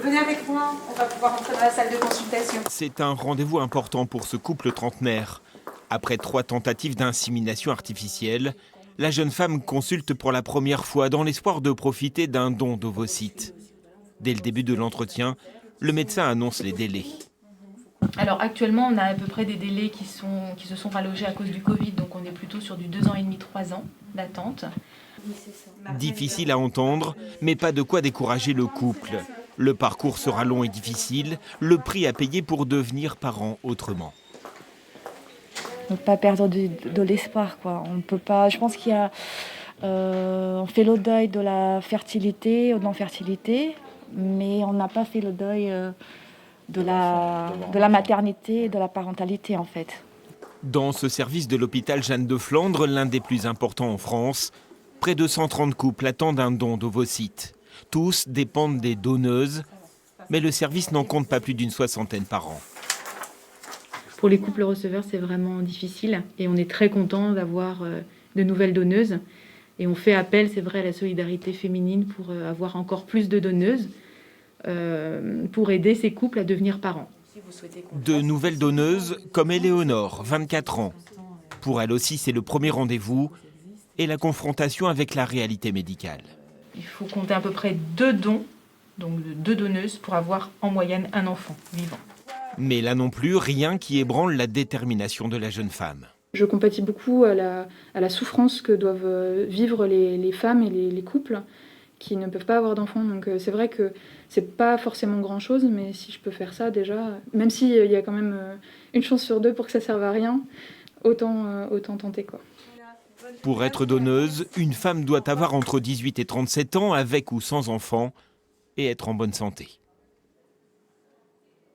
Venez avec moi, on va pouvoir entrer dans la salle de consultation. C'est un rendez-vous important pour ce couple trentenaire. Après 3 tentatives d'insémination artificielle, la jeune femme consulte pour la première fois dans l'espoir de profiter d'un don d'ovocytes. Dès le début de l'entretien, le médecin annonce les délais. Alors actuellement, on a à peu près des délais qui se sont rallongés à cause du Covid, donc on est plutôt sur du 2 ans et demi, 3 ans d'attente. Difficile à entendre, mais pas de quoi décourager le couple. Le parcours sera long et difficile, le prix à payer pour devenir parent autrement. Ne pas perdre de l'espoir, quoi. On peut pas. Je pense qu'il y a. On fait le deuil de la fertilité ou de non-fertilité, mais on n'a pas fait le deuil de la maternité et de la parentalité, en fait. Dans ce service de l'hôpital Jeanne de Flandre, l'un des plus importants en France, près de 130 couples attendent un don d'ovocytes. Tous dépendent des donneuses, mais le service n'en compte pas plus d'une 60aine par an. Pour les couples receveurs, c'est vraiment difficile et on est très content d'avoir de nouvelles donneuses. Et on fait appel, c'est vrai, à la solidarité féminine pour avoir encore plus de donneuses, pour aider ces couples à devenir parents. De nouvelles donneuses comme Éléonore, 24 ans. Pour elle aussi, c'est le premier rendez-vous et la confrontation avec la réalité médicale. Il faut compter à peu près 2 dons, donc 2 donneuses, pour avoir en moyenne un enfant vivant. Mais là non plus, rien qui ébranle la détermination de la jeune femme. Je compatis beaucoup à la souffrance que doivent vivre les femmes et les couples qui ne peuvent pas avoir d'enfants. Donc c'est vrai que c'est pas forcément grand-chose, mais si je peux faire ça déjà, même s'il y a quand même une chance sur 2 pour que ça serve à rien, autant tenter, quoi. Pour être donneuse, une femme doit avoir entre 18 et 37 ans, avec ou sans enfant, et être en bonne santé.